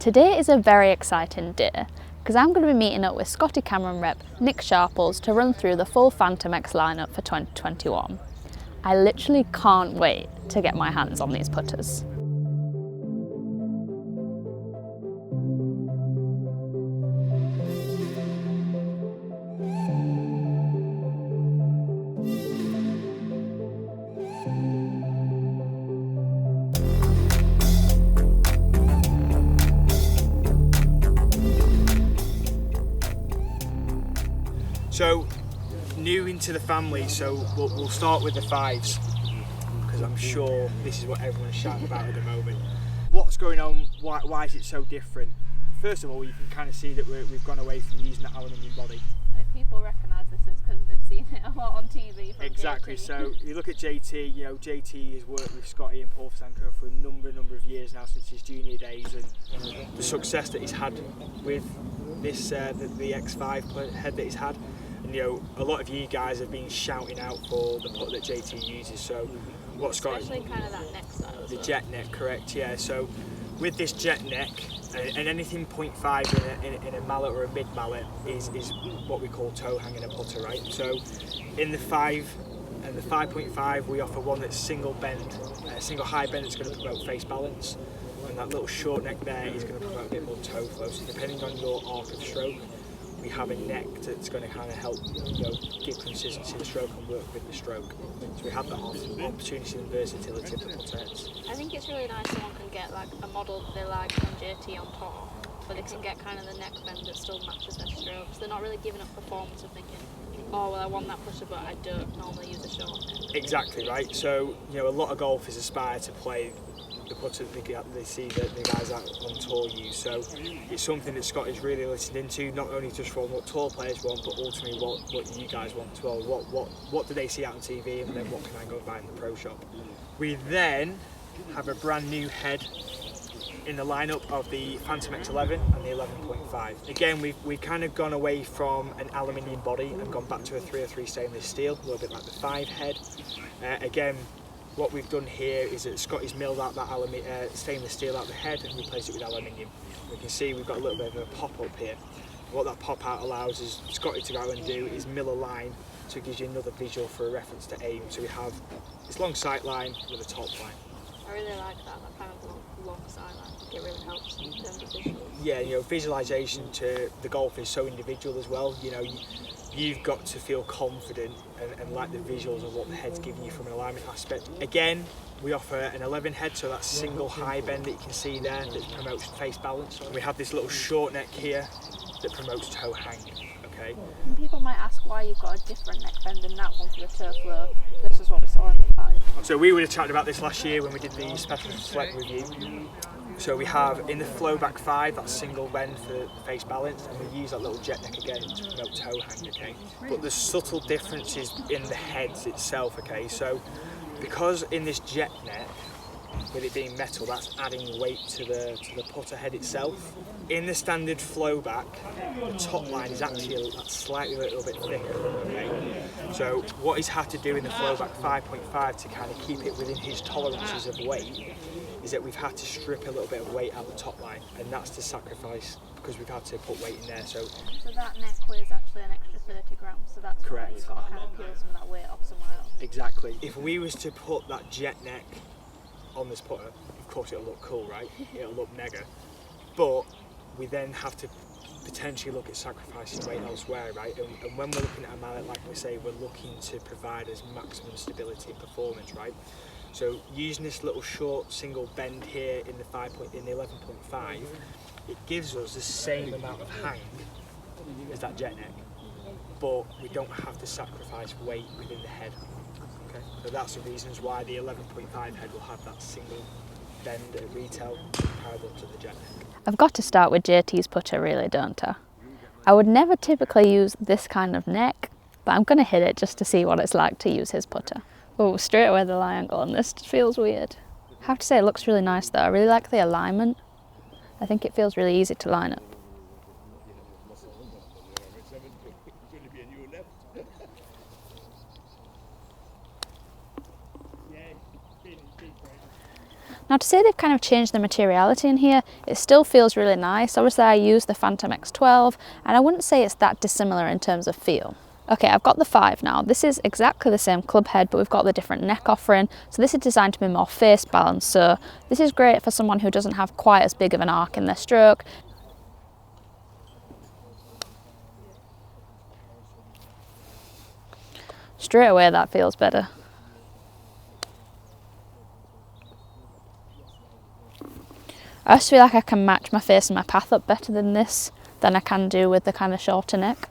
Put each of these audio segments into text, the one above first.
Today is a very exciting day because I'm going to be meeting up with Scotty Cameron rep Nick Sharples to run through the full Phantom X lineup for 2021. I literally can't wait to get my hands on these putters. So, new into the family, so we'll start with the fives, because I'm sure this is what everyone's shouting about at the moment. What's going on? Why is it so different? First of all, you can kind of see that we've gone away from using that aluminium body. If people recognise this, it's because they've seen it a lot on TV from Exactly, JT. so you look at JT, you know, JT has worked with Scotty and Paul Sanko for a number of years now, since his junior days, and the success that he's had with this, the X5 head that he's had. And, you know, a lot of you guys have been shouting out for the putt that JT uses, so what Scotty... Especially kind of that neck style as the well. jet neck, correct, yeah. So with this jet neck, and anything 0.5 in a mallet or a mid mallet is what we call toe hanging a putter, right? So in the 5 and the 5.5 we offer one that's single bend, single high bend that's going to promote face balance, and that little short neck there is going to promote a bit more toe flow. So depending on your arc of stroke, we have a neck that's going to kind of help, you know, give consistency to the stroke and work with the stroke. So we have that opportunity and versatility of the putter heads. I think it's really nice someone can get like a model that they like from JT on top, but they can get kind of the neck bend that still matches their strokes. They're not really giving up performance of thinking, oh well, I want that putter but I don't normally use a short neck. Exactly right. So, you know, a lot of golfers aspire to play the putter that they see the guys out on tour use. So it's something that Scott is really listened into, not only just from what tour players want, but ultimately what you guys want as well. What do they see out on TV, and then what can I go and buy in the pro shop? We then have a brand new head in the lineup of the Phantom X11 and the 11.5. Again, we've kind of gone away from an aluminium body and gone back to a 303 stainless steel, a little bit like the 5 head. Again, what we've done here is that Scotty's milled out that stainless steel out the head and replaced it with aluminium. We can see we've got a little bit of a pop-up here. What that pop-out allows is Scotty to go and do is mill a line, so it gives you another visual for a reference to aim. So we have this long sight line with a top line. I really like that kind of long sight line. I think it really helps in terms of visuals. Yeah, you know, visualisation to the golf is so individual as well. You know, you've got to feel confident and like the visuals of what the head's giving you from an alignment aspect. Again, we offer an 11 head, so that's single high bend that you can see there that promotes face balance. And we have this little short neck here that promotes toe hang. Okay. And people might ask why you've got a different neck bend in that one for the turf flow versus what we saw in the 5. So we would have chatted about this last year when we did the special select review. So we have in the flowback 5 that single bend for the face balance, and we use that little jet neck again to promote toe hang, okay? But there's subtle differences in the heads itself, okay? So because in this jet neck, with it being metal, that's adding weight to the putter head itself. In the standard flowback, the top line is actually slightly a little bit thicker, okay? So what he's had to do in the flowback 5.5 to kind of keep it within his tolerances of weight is that we've had to strip a little bit of weight out the top line, and that's the sacrifice because we've had to put weight in there. So that neck weighs actually an extra 30 grams, so that's correct. Why you've got to kind of peel some of that weight off somewhere else. Exactly. If we was to put that jet neck on this putter, of course it'll look cool, right? It'll look mega. But we then have to potentially look at sacrificing weight elsewhere, right? And when we're looking at a mallet, like we say, we're looking to provide as maximum stability and performance, right? So using this little short single bend here in the 11.5, it gives us the same amount of hang as that jet neck, but we don't have to sacrifice weight within the head. Okay, so that's the reasons why the 11.5 head will have that single bend at retail comparable to the jet neck. I've got to start with JT's putter really, don't I? I would never typically use this kind of neck, but I'm going to hit it just to see what it's like to use his putter. Oh, straight away the lie angle, and this feels weird. I have to say it looks really nice though. I really like the alignment. I think it feels really easy to line up. Now to say they've kind of changed the materiality in here, it still feels really nice. Obviously I use the Phantom X12 and I wouldn't say it's that dissimilar in terms of feel. Okay, I've got the 5 now. This is exactly the same club head, but we've got the different neck offering. So this is designed to be more face balanced. So this is great for someone who doesn't have quite as big of an arc in their stroke. Straight away that feels better. I just feel like I can match my face and my path up better than this than I can do with the kind of shorter neck.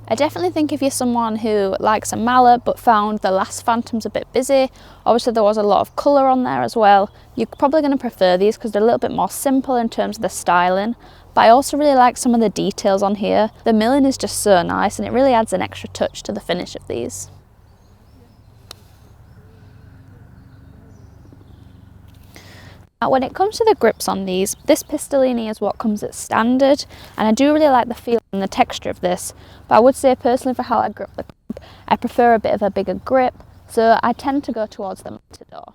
I definitely think if you're someone who likes a mallet but found the last Phantoms a bit busy, obviously there was a lot of colour on there as well, you're probably going to prefer these because they're a little bit more simple in terms of the styling. But I also really like some of the details on here. The milling is just so nice and it really adds an extra touch to the finish of these. Now, when it comes to the grips on these, this Pistolini is what comes at standard, and I do really like the feel and the texture of this, but I would say personally for how I grip the club, I prefer a bit of a bigger grip, so I tend to go towards the Matador.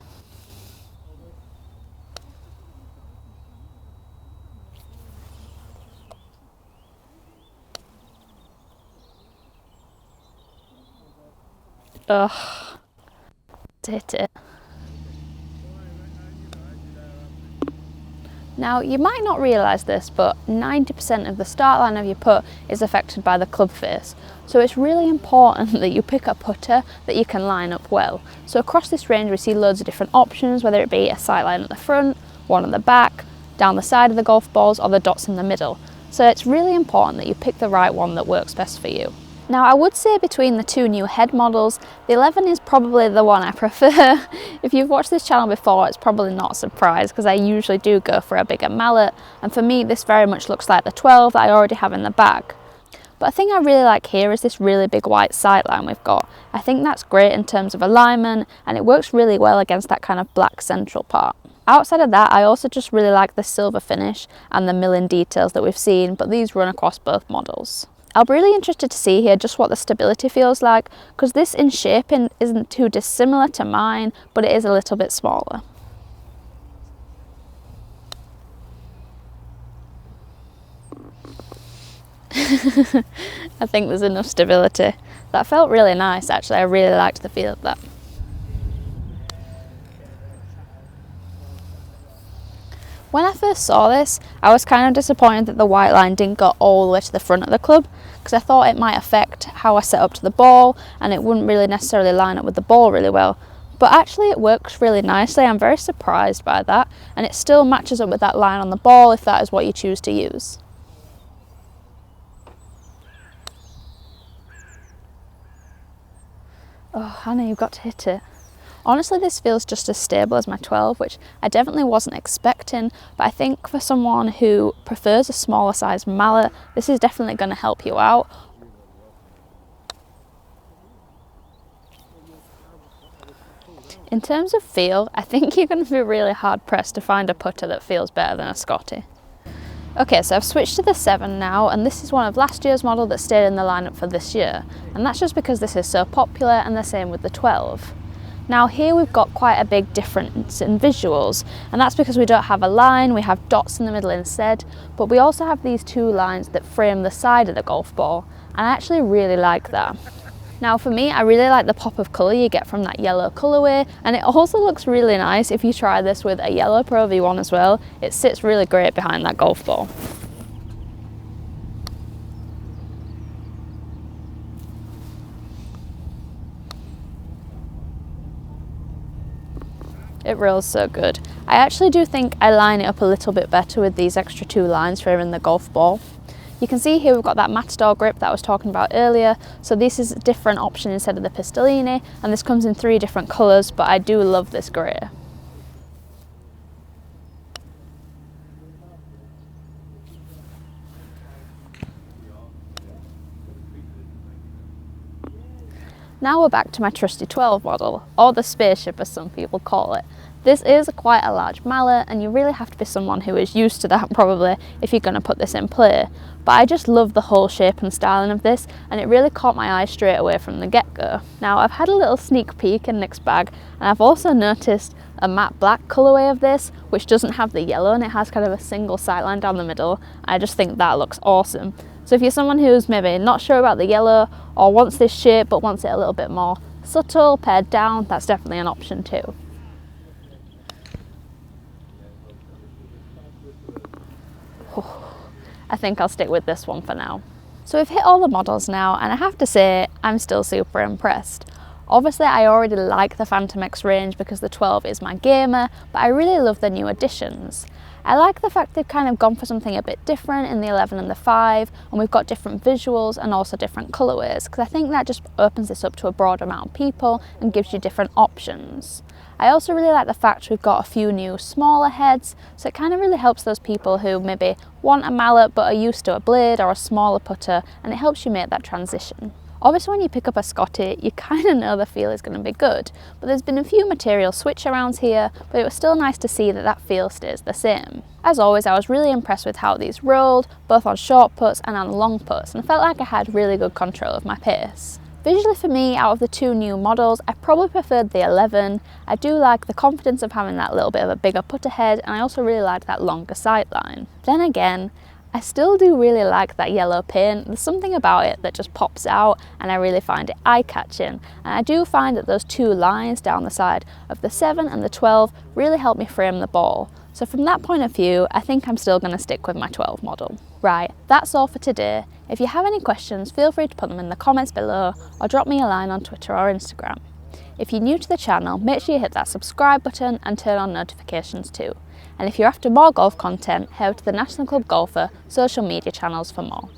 Ugh, hit it. Now, you might not realise this, but 90% of the start line of your putt is affected by the club face. So it's really important that you pick a putter that you can line up well. So across this range we see loads of different options, whether it be a sight line at the front, one at the back, down the side of the golf balls, or the dots in the middle. So it's really important that you pick the right one that works best for you. Now, I would say between the 2 new head models, the 11 is probably the one I prefer. If you've watched this channel before, it's probably not a surprise because I usually do go for a bigger mallet, and for me this very much looks like the 12 that I already have in the bag. But a thing I really like here is this really big white sightline we've got. I think that's great in terms of alignment and it works really well against that kind of black central part. Outside of that, I also just really like the silver finish and the milling details that we've seen, but these run across both models. I'll be really interested to see here just what the stability feels like, because this in shaping isn't too dissimilar to mine, but it is a little bit smaller. I think there's enough stability. That felt really nice actually, I really liked the feel of that. When I first saw this, I was kind of disappointed that the white line didn't go all the way to the front of the club, because I thought it might affect how I set up to the ball and it wouldn't really necessarily line up with the ball really well. But actually it works really nicely. I'm very surprised by that, and it still matches up with that line on the ball if that is what you choose to use. Oh, Hannah, you've got to hit it. Honestly, this feels just as stable as my 12, which I definitely wasn't expecting, but I think for someone who prefers a smaller size mallet, this is definitely going to help you out. In terms of feel, I think you're going to be really hard pressed to find a putter that feels better than a Scotty. Okay, so I've switched to the 7 now, and this is one of last year's model that stayed in the lineup for this year, and that's just because this is so popular, and the same with the 12. Now here we've got quite a big difference in visuals, and that's because we don't have a line, we have dots in the middle instead, but we also have these 2 lines that frame the side of the golf ball, and I actually really like that. Now for me, I really like the pop of colour you get from that yellow colourway, and it also looks really nice if you try this with a yellow Pro V1 as well. It sits really great behind that golf ball. It rolls so good. I actually do think I line it up a little bit better with these extra 2 lines framing the golf ball. You can see here we've got that Matador grip that I was talking about earlier, so this is a different option instead of the Pistolini, and this comes in 3 different colours, but I do love this grey. Now we're back to my trusty 12 model, or the spaceship as some people call it. This is quite a large mallet and you really have to be someone who is used to that probably if you're going to put this in play. But I just love the whole shape and styling of this, and it really caught my eye straight away from the get-go. Now I've had a little sneak peek in Nick's bag, and I've also noticed a matte black colourway of this, which doesn't have the yellow, and it has kind of a single sightline down the middle. I just think that looks awesome. So if you're someone who's maybe not sure about the yellow, or wants this shape but wants it a little bit more subtle, pared down, that's definitely an option too. I think I'll stick with this one for now. So we've hit all the models now, and I have to say I'm still super impressed. Obviously I already like the Phantom X range because the 12 is my gamer, but I really love the new additions. I like the fact they've kind of gone for something a bit different in the 11 and the 5, and we've got different visuals and also different colourways, because I think that just opens this up to a broad amount of people and gives you different options. I also really like the fact we've got a few new smaller heads, so it kind of really helps those people who maybe want a mallet but are used to a blade or a smaller putter, and it helps you make that transition. Obviously when you pick up a Scotty, you kind of know the feel is going to be good, but there's been a few material switch arounds here, but it was still nice to see that that feel stays the same. As always, I was really impressed with how these rolled, both on short putts and on long putts, and felt like I had really good control of my pace. Visually for me, out of the two new models, I probably preferred the 11. I do like the confidence of having that little bit of a bigger putter head, and I also really like that longer sightline. Then again, I still do really like that yellow paint. There's something about it that just pops out, and I really find it eye-catching. And I do find that those two lines down the side of the 7 and the 12 really help me frame the ball. So from that point of view, I think I'm still going to stick with my 12 model. Right, that's all for today. If you have any questions, feel free to put them in the comments below or drop me a line on Twitter or Instagram. If you're new to the channel, make sure you hit that subscribe button and turn on notifications too. And if you're after more golf content, head to the National Club Golfer social media channels for more.